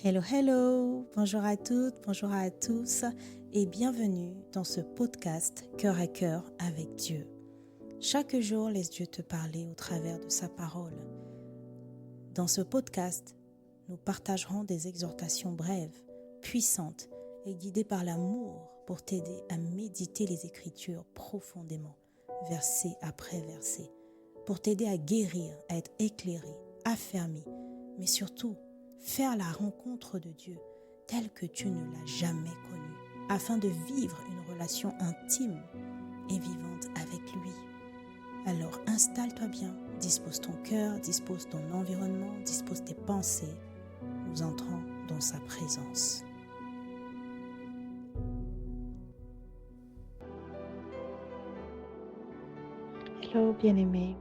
Hello, hello, bonjour à toutes, bonjour à tous et bienvenue dans ce podcast Cœur à cœur avec Dieu. Chaque jour, laisse Dieu te parler au travers de sa parole. Dans ce podcast, nous partagerons des exhortations brèves, puissantes et guidées par l'amour pour t'aider à méditer les Écritures profondément, verset après verset, pour t'aider à guérir, à être éclairé, affermi, mais surtout, faire la rencontre de Dieu telle que tu ne l'as jamais connu, afin de vivre une relation intime et vivante avec lui. Alors installe-toi bien, dispose ton cœur, dispose ton environnement, dispose tes pensées. Nous entrons dans sa présence. Hello bien-aimés,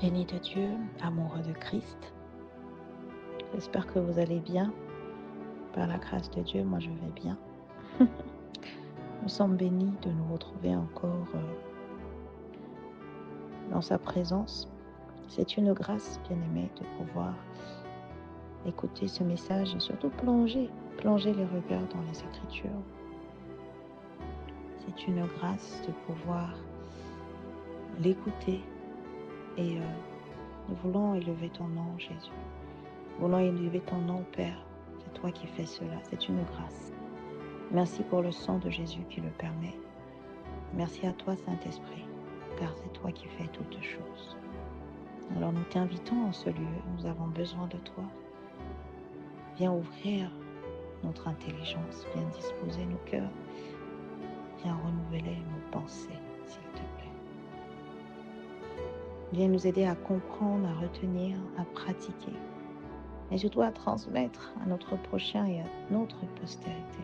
bénis de Dieu, amoureux de Christ. J'espère que vous allez bien. Par la grâce de Dieu, moi je vais bien. Nous sommes bénis de nous retrouver encore dans sa présence. C'est une grâce, bien-aimés, de pouvoir écouter ce message et surtout plonger les regards dans les Écritures. C'est une grâce de pouvoir l'écouter et nous voulons élever ton nom, Jésus. Nous voulons élever ton nom, Père. C'est toi qui fais cela. C'est une grâce. Merci pour le sang de Jésus qui le permet. Merci à toi, Saint-Esprit, car c'est toi qui fais toutes choses. Alors nous t'invitons en ce lieu. Nous avons besoin de toi. Viens ouvrir notre intelligence. Viens disposer nos cœurs. Viens renouveler nos pensées, s'il te plaît. Viens nous aider à comprendre, à retenir, à pratiquer. Et surtout à transmettre à notre prochain et à notre postérité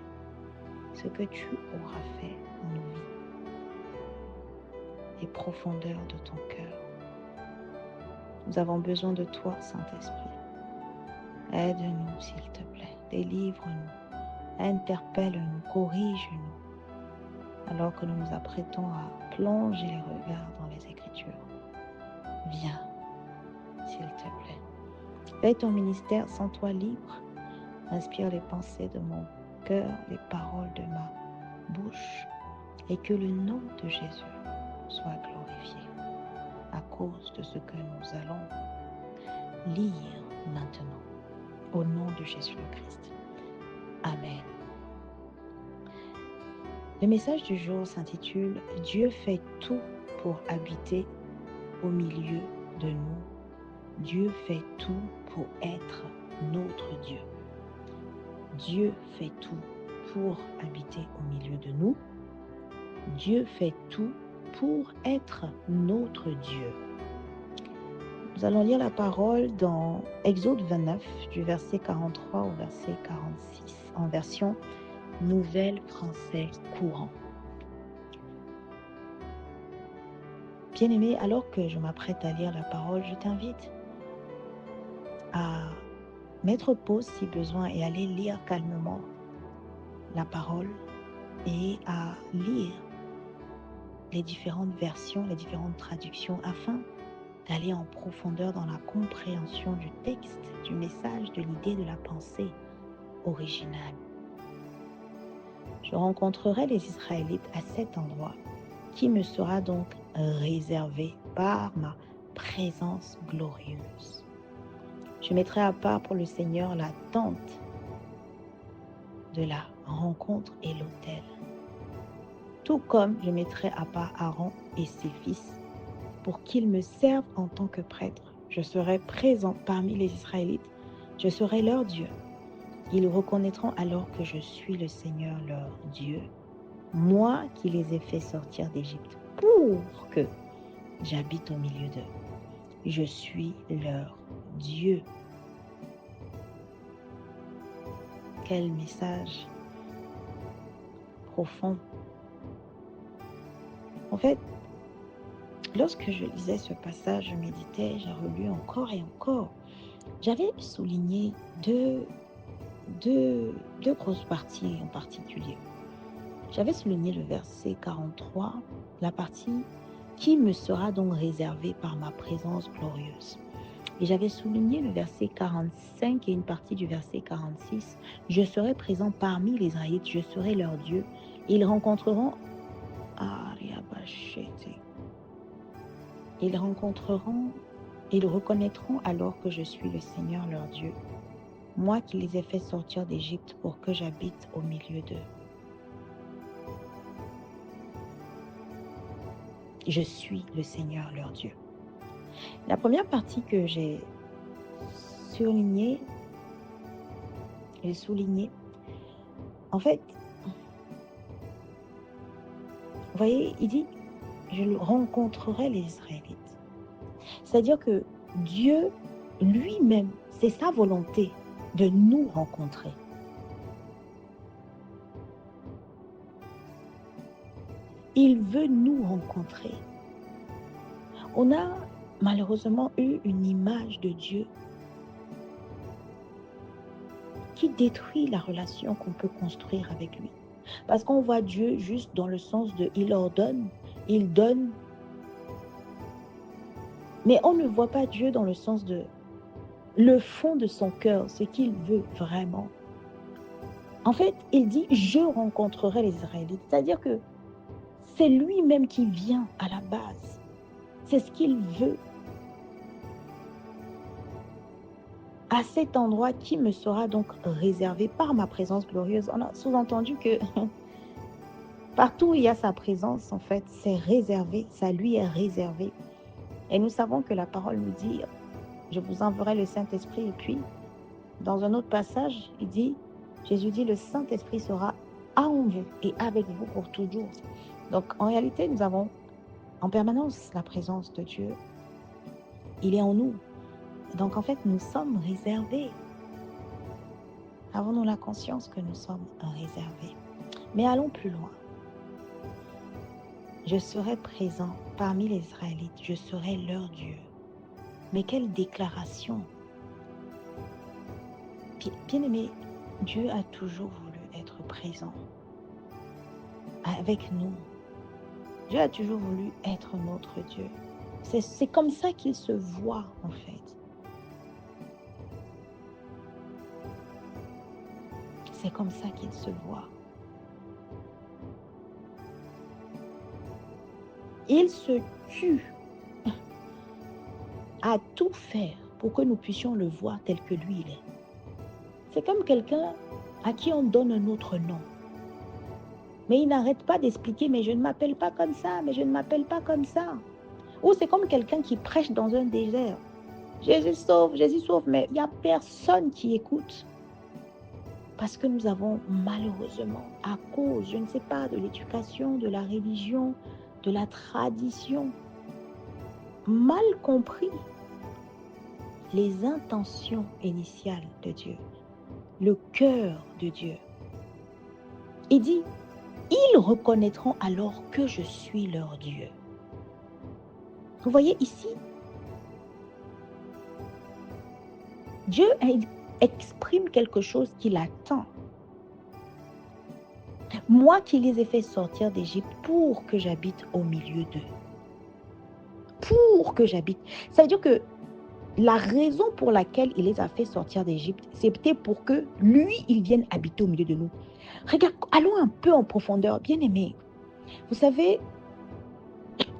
ce que tu auras fait dans nos vies, les profondeurs de ton cœur. Nous avons besoin de toi, Saint-Esprit. Aide-nous, s'il te plaît. Délivre-nous, interpelle-nous, corrige-nous, alors que nous nous apprêtons à plonger les regards dans les Écritures. Viens, s'il te plaît. Fais ton ministère sans toi libre. Inspire les pensées de mon cœur, les paroles de ma bouche, et que le nom de Jésus soit glorifié à cause de ce que nous allons lire maintenant. Au nom de Jésus le Christ. Amen. Le message du jour s'intitule « Dieu fait tout pour habiter au milieu de nous. Dieu fait tout pour être notre Dieu. » Dieu fait tout pour habiter au milieu de nous. Dieu fait tout pour être notre Dieu. Nous allons lire la parole dans Exode 29, du verset 43 au verset 46, en version Nouvelle Français courant. Bien-aimé, alors que je m'apprête à lire la parole, je t'invite à mettre pause si besoin et aller lire calmement la parole et à lire les différentes versions, les différentes traductions afin d'aller en profondeur dans la compréhension du texte, du message, de l'idée, de la pensée originale. Je rencontrerai les Israélites à cet endroit qui me sera donc réservé par ma présence glorieuse. Je mettrai à part pour le Seigneur la tente de la rencontre et l'autel. Tout comme je mettrai à part Aaron et ses fils pour qu'ils me servent en tant que prêtres. Je serai présent parmi les Israélites, je serai leur Dieu. Ils reconnaîtront alors que je suis le Seigneur leur Dieu, moi qui les ai fait sortir d'Égypte pour que j'habite au milieu d'eux. Je suis leur Dieu. Quel message profond. En fait, lorsque je lisais ce passage, je méditais, j'ai relu encore et encore. J'avais souligné deux grosses parties en particulier. J'avais souligné le verset 43, la partie « Qui me sera donc réservée par ma présence glorieuse ?» Et j'avais souligné le verset 45 et une partie du verset 46. Je serai présent parmi les Israélites, je serai leur Dieu. Ils rencontreront... Ils rencontreront, ils reconnaîtront alors que je suis le Seigneur leur Dieu, moi qui les ai fait sortir d'Égypte pour que j'habite au milieu d'eux. Je suis le Seigneur leur Dieu. La première partie que j'ai soulignée, en fait, vous voyez, il dit, je rencontrerai les Israélites. C'est-à-dire que Dieu lui-même, c'est sa volonté de nous rencontrer. Il veut nous rencontrer. On a malheureusement eu une image de Dieu qui détruit la relation qu'on peut construire avec lui. Parce qu'on voit Dieu juste dans le sens de il ordonne, il donne. Mais on ne voit pas Dieu dans le sens de le fond de son cœur, ce qu'il veut vraiment. En fait, il dit, je rencontrerai les Israélites. C'est-à-dire que c'est lui-même qui vient à la base. C'est ce qu'il veut. À cet endroit qui me sera donc réservé par ma présence glorieuse. On a sous-entendu que partout où il y a sa présence, en fait, c'est réservé. Ça lui est réservé. Et nous savons que la parole nous dit, je vous enverrai le Saint-Esprit. Et puis, dans un autre passage, il dit, Jésus dit, le Saint-Esprit sera en vous et avec vous pour toujours. Donc, en réalité, nous avons en permanence la présence de Dieu. Il est en nous. Donc, en fait, nous sommes réservés. Avons-nous la conscience que nous sommes réservés? Mais allons plus loin. Je serai présent parmi les Israélites. Je serai leur Dieu. Mais quelle déclaration! Bien-aimé, Dieu a toujours voulu être présent avec nous. Dieu a toujours voulu être notre Dieu. C'est comme ça qu'il se voit, en fait. C'est comme ça qu'il se voit. Il se tue à tout faire pour que nous puissions le voir tel que lui il est. C'est comme quelqu'un à qui on donne un autre nom. Mais il n'arrête pas d'expliquer, mais je ne m'appelle pas comme ça, mais je ne m'appelle pas comme ça. Ou c'est comme quelqu'un qui prêche dans un désert. Jésus sauve, mais il n'y a personne qui écoute. Parce que nous avons malheureusement, à cause, je ne sais pas, de l'éducation, de la religion, de la tradition, mal compris les intentions initiales de Dieu, le cœur de Dieu. Il dit, ils reconnaîtront alors que je suis leur Dieu. Vous voyez ici, Dieu exprime quelque chose qu'il attend. Moi qui les ai fait sortir d'Égypte pour que j'habite au milieu d'eux. Pour que j'habite. Ça veut dire que la raison pour laquelle il les a fait sortir d'Égypte, c'était pour que lui, il vienne habiter au milieu de nous. Regarde, allons un peu en profondeur, bien-aimés. Vous savez,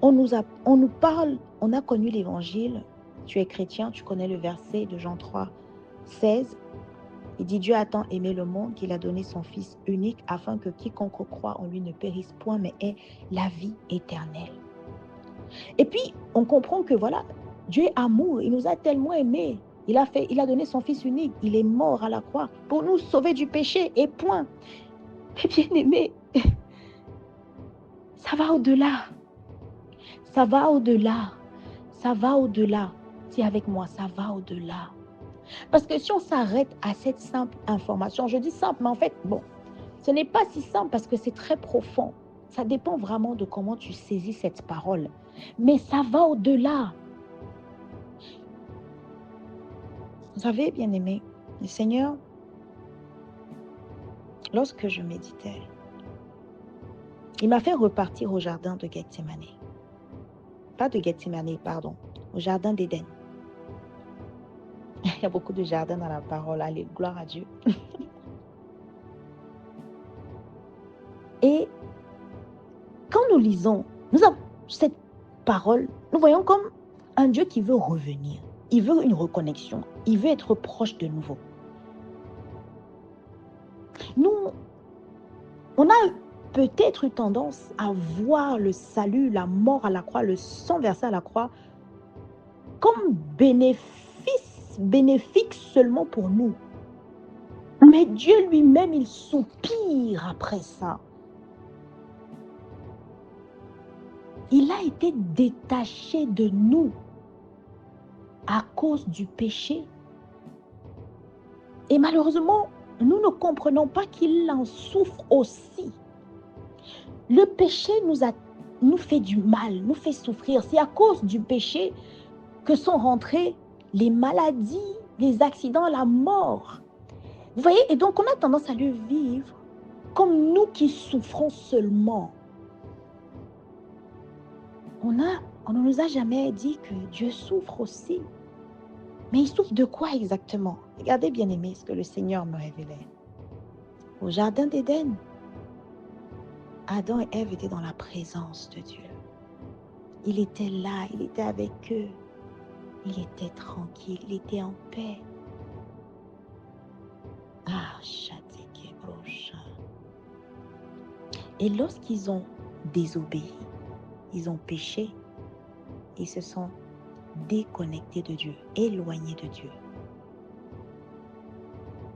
on nous parle, on a connu l'évangile. Tu es chrétien, tu connais le verset de Jean 3, 16. Il dit, Dieu a tant aimé le monde qu'il a donné son Fils unique afin que quiconque croit en lui ne périsse point, mais ait la vie éternelle. Et puis, on comprend que voilà, Dieu est amour, il nous a tellement aimés. Il a donné son Fils unique, il est mort à la croix pour nous sauver du péché et point. Mais bien aimé, ça va au-delà. Ça va au-delà. Ça va au-delà. Dis avec moi, ça va au-delà. Parce que si on s'arrête à cette simple information, je dis simple, mais en fait, bon, ce n'est pas si simple parce que c'est très profond. Ça dépend vraiment de comment tu saisis cette parole. Mais ça va au-delà. Vous savez, bien-aimé, le Seigneur, lorsque je méditais, il m'a fait repartir au jardin de Gethsémane. Pas de Gethsémane, pardon, au jardin d'Éden. Il y a beaucoup de jardins dans la parole. Allez, gloire à Dieu. Et quand nous lisons, nous avons cette parole, nous voyons comme un Dieu qui veut revenir. Il veut une reconnexion. Il veut être proche de nouveau. Nous, on a peut-être eu tendance à voir le salut, la mort à la croix, le sang versé à la croix, comme bénéfique seulement pour nous. Mais Dieu lui-même, il soupire après ça. Il a été détaché de nous à cause du péché. Et malheureusement, nous ne comprenons pas qu'il en souffre aussi. Le péché nous fait du mal, nous fait souffrir. C'est à cause du péché que sont rentrées les maladies, les accidents, la mort. Vous voyez, et donc on a tendance à le vivre comme nous qui souffrons seulement. On ne nous a jamais dit que Dieu souffre aussi. Mais il souffre de quoi exactement? Regardez bien aimé ce que le Seigneur me révélait. Au jardin d'Éden, Adam et Ève étaient dans la présence de Dieu. Il était là, il était avec eux. Il était tranquille, il était en paix. Ah, Chateke Brocha. Et lorsqu'ils ont désobéi, ils ont péché, ils se sont déconnectés de Dieu, éloignés de Dieu.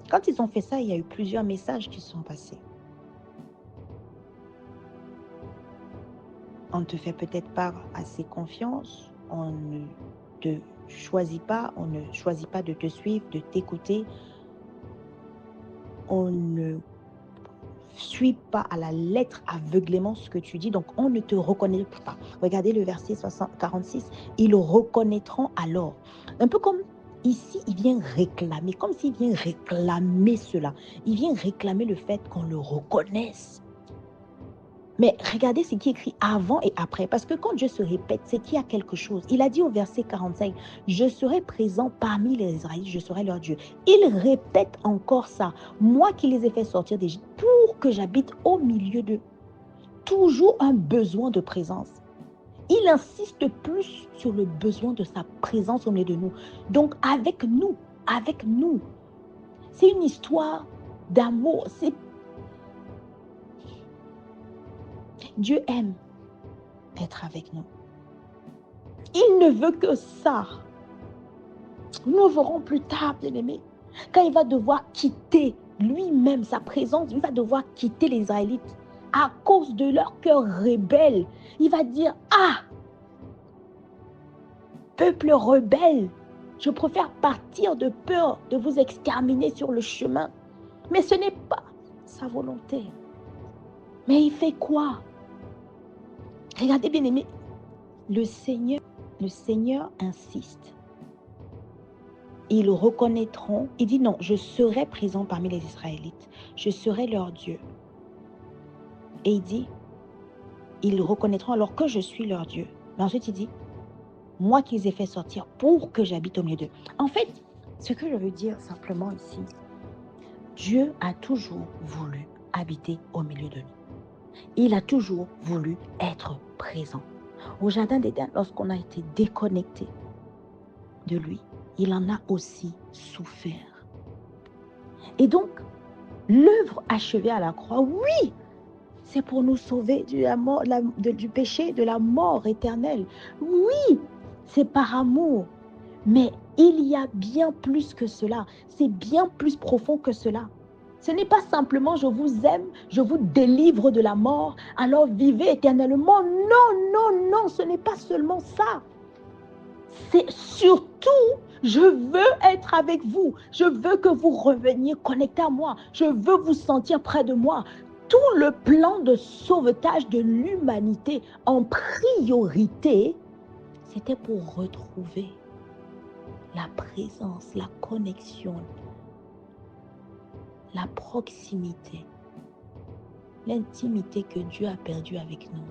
Quand ils ont fait ça, il y a eu plusieurs messages qui sont passés. On ne te fait peut-être pas assez confiance, on ne te choisit pas, on ne choisit pas de te suivre, de t'écouter, on ne suit pas à la lettre aveuglément ce que tu dis, donc on ne te reconnaît pas. Regardez le verset 46, ils le reconnaîtront alors. Un peu comme ici, il vient réclamer, comme s'il vient réclamer cela. Il vient réclamer le fait qu'on le reconnaisse. Mais regardez ce qui est écrit avant et après, parce que quand Dieu se répète, c'est qu'il y a quelque chose. Il a dit au verset 45, « Je serai présent parmi les Israélites, je serai leur Dieu. » Il répète encore ça, « Moi qui les ai fait sortir d'Égypte pour que j'habite au milieu d'eux. » Toujours un besoin de présence. Il insiste plus sur le besoin de sa présence au milieu de nous. Donc avec nous, c'est une histoire d'amour, c'est Dieu aime être avec nous. Il ne veut que ça. Nous verrons plus tard, bien-aimés, quand il va devoir quitter lui-même sa présence, il va devoir quitter les Israélites à cause de leur cœur rebelle. Il va dire, « Ah, peuple rebelle, je préfère partir de peur de vous exterminer sur le chemin. » Mais ce n'est pas sa volonté. Mais il fait quoi? Regardez, bien-aimés, le Seigneur insiste. Ils reconnaîtront, il dit non, je serai présent parmi les Israélites, je serai leur Dieu. Et il dit, ils reconnaîtront alors que je suis leur Dieu. Mais ensuite il dit, moi qui les ai fait sortir pour que j'habite au milieu d'eux. En fait, ce que je veux dire simplement ici, Dieu a toujours voulu habiter au milieu de nous. Il a toujours voulu être présent. Au jardin d'Éden, lorsqu'on a été déconnecté de lui, il en a aussi souffert. Et donc, l'œuvre achevée à la croix, oui, c'est pour nous sauver du péché, de la mort éternelle. Oui, c'est par amour. Mais il y a bien plus que cela. C'est bien plus profond que cela. Ce n'est pas simplement je vous aime, je vous délivre de la mort, alors vivez éternellement. Non, ce n'est pas seulement ça. C'est surtout, je veux être avec vous. Je veux que vous reveniez connectés à moi. Je veux vous sentir près de moi. Tout le plan de sauvetage de l'humanité en priorité, c'était pour retrouver la présence, la connexion, la proximité, l'intimité que Dieu a perdue avec nous.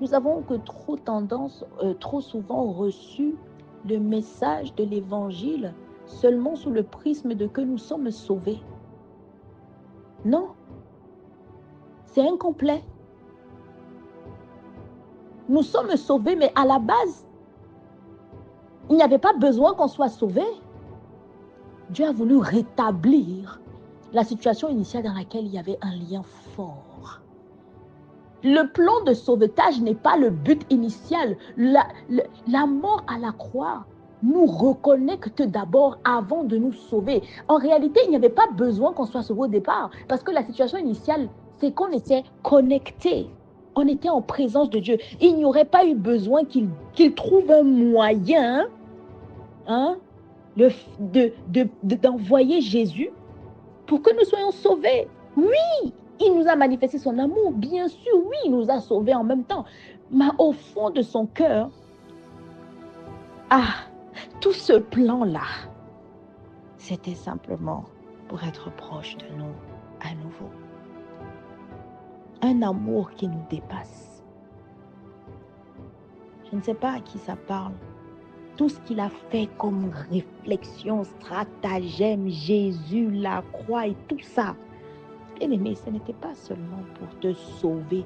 Nous avons que trop souvent reçu le message de l'évangile seulement sous le prisme de que nous sommes sauvés. Non, c'est incomplet. Nous sommes sauvés, mais à la base, il n'y avait pas besoin qu'on soit sauvé. Dieu a voulu rétablir la situation initiale dans laquelle il y avait un lien fort. Le plan de sauvetage n'est pas le but initial. La mort à la croix nous reconnecte d'abord avant de nous sauver. En réalité, il n'y avait pas besoin qu'on soit sauvé au départ, parce que la situation initiale, c'est qu'on était connectés. On était en présence de Dieu. Il n'y aurait pas eu besoin qu'il trouve un moyen d'envoyer Jésus pour que nous soyons sauvés. Oui, il nous a manifesté son amour. Bien sûr, oui, il nous a sauvés en même temps. Mais au fond de son cœur, tout ce plan-là, c'était simplement pour être proche de nous à nouveau. Un amour qui nous dépasse. Je ne sais pas à qui ça parle. Tout ce qu'il a fait comme réflexion, stratagème, Jésus, la croix et tout ça. Bien aimé, ce n'était pas seulement pour te sauver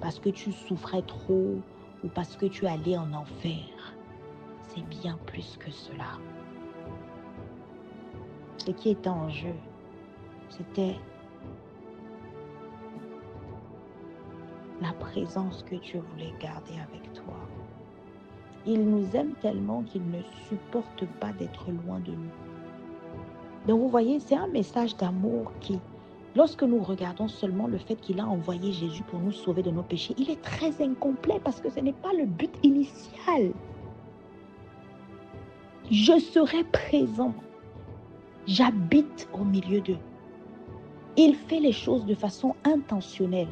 parce que tu souffrais trop ou parce que tu allais en enfer. C'est bien plus que cela. Ce qui était en jeu, c'était la présence que Dieu voulait garder avec toi. Il nous aime tellement qu'il ne supporte pas d'être loin de nous. Donc vous voyez, c'est un message d'amour qui, lorsque nous regardons seulement le fait qu'il a envoyé Jésus pour nous sauver de nos péchés, il est très incomplet parce que ce n'est pas le but initial. Je serai présent. J'habite au milieu d'eux. Il fait les choses de façon intentionnelle.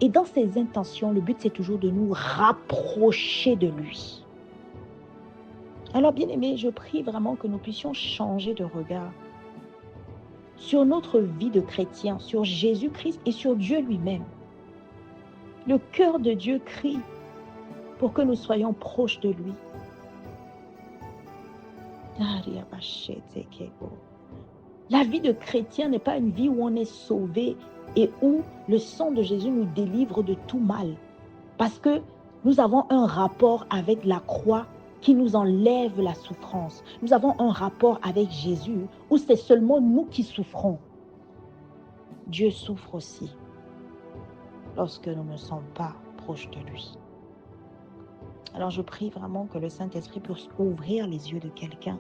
Et dans ses intentions, le but, c'est toujours de nous rapprocher de lui. Alors, bien-aimés, je prie vraiment que nous puissions changer de regard sur notre vie de chrétien, sur Jésus-Christ et sur Dieu lui-même. Le cœur de Dieu crie pour que nous soyons proches de lui. La vie de chrétien n'est pas une vie où on est sauvé et où le sang de Jésus nous délivre de tout mal. Parce que nous avons un rapport avec la croix qui nous enlève la souffrance. Nous avons un rapport avec Jésus où c'est seulement nous qui souffrons. Dieu souffre aussi lorsque nous ne sommes pas proches de lui. Alors je prie vraiment que le Saint-Esprit puisse ouvrir les yeux de quelqu'un,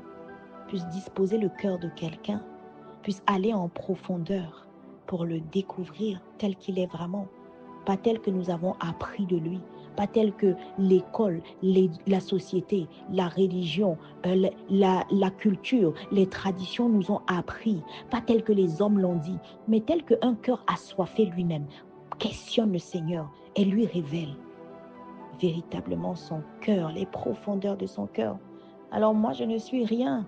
puisse disposer le cœur de quelqu'un, puisse aller en profondeur pour le découvrir tel qu'il est vraiment, pas tel que nous avons appris de lui, pas tel que l'école, la société, la religion, la culture, les traditions nous ont appris, pas tel que les hommes l'ont dit, mais tel qu'un cœur assoiffé lui-même questionne le Seigneur et lui révèle véritablement son cœur, les profondeurs de son cœur. Alors moi, je ne suis rien.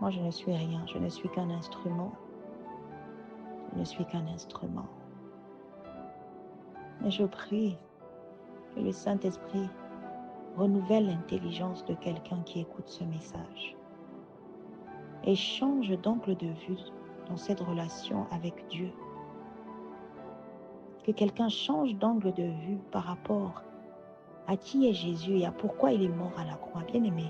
Moi, je ne suis rien. Je ne suis qu'un instrument. Je ne suis qu'un instrument. Mais je prie que le Saint-Esprit renouvelle l'intelligence de quelqu'un qui écoute ce message et change d'angle de vue dans cette relation avec Dieu. Que quelqu'un change d'angle de vue par rapport à qui est Jésus et à pourquoi il est mort à la croix. Bien-aimé,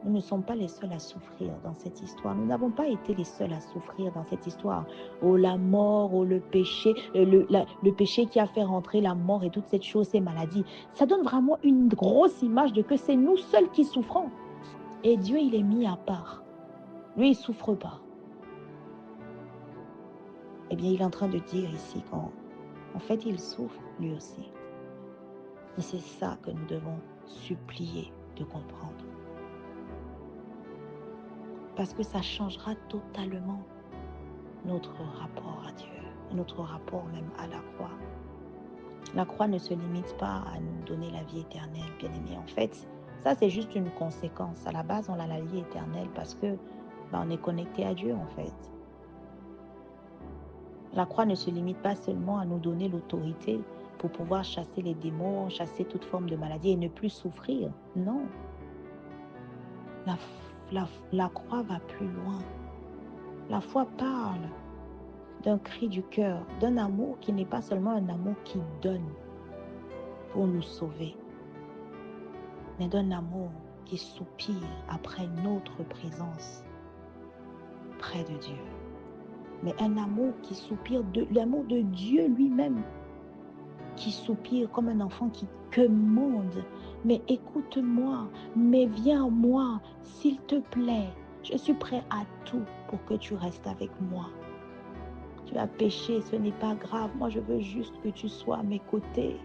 nous ne sommes pas les seuls à souffrir dans cette histoire. Nous n'avons pas été les seuls à souffrir dans cette histoire. Oh, la mort, oh, le péché, le péché qui a fait rentrer la mort et toutes ces choses, ces maladies. Ça donne vraiment une grosse image de que c'est nous seuls qui souffrons. Et Dieu, il est mis à part. Lui, il ne souffre pas. Eh bien, il est en train de dire ici qu'en fait, il souffre lui aussi. Et c'est ça que nous devons supplier de comprendre. Parce que ça changera totalement notre rapport à Dieu, notre rapport même à la croix. La croix ne se limite pas à nous donner la vie éternelle, bien-aimés. En fait, ça c'est juste une conséquence. À la base, on a la vie éternelle parce que on est connecté à Dieu, en fait. La croix ne se limite pas seulement à nous donner l'autorité pour pouvoir chasser les démons, chasser toute forme de maladie et ne plus souffrir. Non. La la croix va plus loin. La foi parle d'un cri du cœur, d'un amour qui n'est pas seulement un amour qui donne pour nous sauver, mais d'un amour qui soupire après notre présence près de Dieu. Mais un amour qui soupire, l'amour de Dieu lui-même, qui soupire comme un enfant qui commande. Mais écoute-moi, mais viens à moi, s'il te plaît. Je suis prêt à tout pour que tu restes avec moi. Tu as péché, ce n'est pas grave. Moi, je veux juste que tu sois à mes côtés.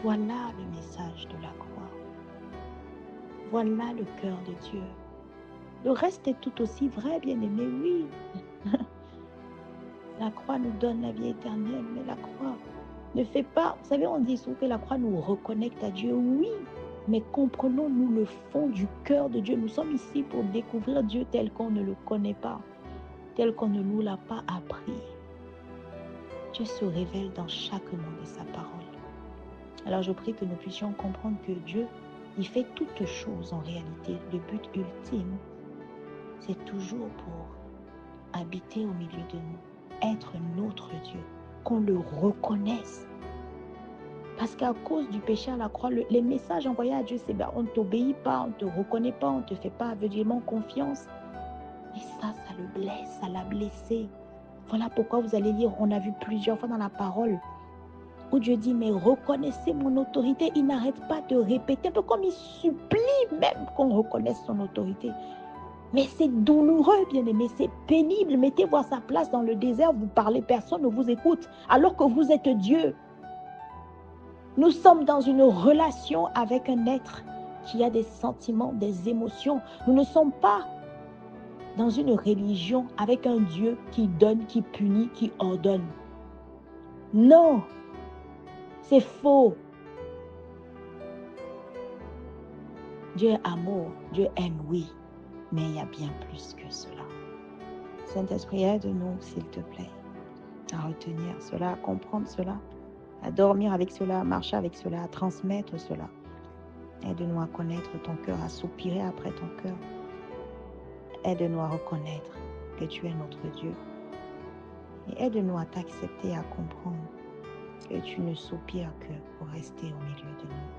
Voilà le message de la croix. Voilà le cœur de Dieu. Le reste est tout aussi vrai, bien-aimé, oui. La croix nous donne la vie éternelle, mais la croix ne fait pas... Vous savez, on dit souvent que la croix nous reconnecte à Dieu. Oui, mais comprenons-nous le fond du cœur de Dieu. Nous sommes ici pour découvrir Dieu tel qu'on ne le connaît pas, tel qu'on ne nous l'a pas appris. Dieu se révèle dans chaque mot de sa parole. Alors je prie que nous puissions comprendre que Dieu, il fait toutes choses en réalité. Le but ultime, c'est toujours pour habiter au milieu de nous, être notre Dieu, qu'on le reconnaisse. Parce qu'à cause du péché à la croix, les messages envoyés à Dieu, c'est on ne t'obéit pas, on ne te reconnaît pas, on ne te fait pas aveuglément confiance. Et ça le blesse, ça l'a blessé. Voilà pourquoi vous allez lire, on a vu plusieurs fois dans la parole, où Dieu dit, mais reconnaissez mon autorité. Il n'arrête pas de répéter, un peu comme il supplie même qu'on reconnaisse son autorité. Mais c'est douloureux, bien-aimé, c'est pénible. Mettez-vous à sa place dans le désert, vous parlez, personne ne vous écoute, alors que vous êtes Dieu. Nous sommes dans une relation avec un être qui a des sentiments, des émotions. Nous ne sommes pas dans une religion avec un Dieu qui donne, qui punit, qui ordonne. Non, c'est faux. Dieu est amour, Dieu aime, oui, mais il y a bien plus que cela. Saint-Esprit, aide-nous, s'il te plaît, à retenir cela, à comprendre cela, à dormir avec cela, à marcher avec cela, à transmettre cela. Aide-nous à connaître ton cœur, à soupirer après ton cœur. Aide-nous à reconnaître que tu es notre Dieu. Et aide-nous à t'accepter et à comprendre que tu ne soupires que pour rester au milieu de nous.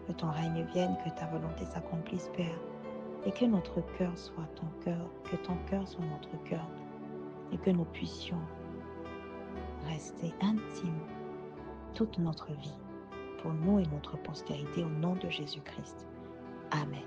Que ton règne vienne, que ta volonté s'accomplisse, Père, et que notre cœur soit ton cœur, que ton cœur soit notre cœur, et que nous puissions rester intimes toute notre vie, pour nous et notre postérité, au nom de Jésus-Christ. Amen.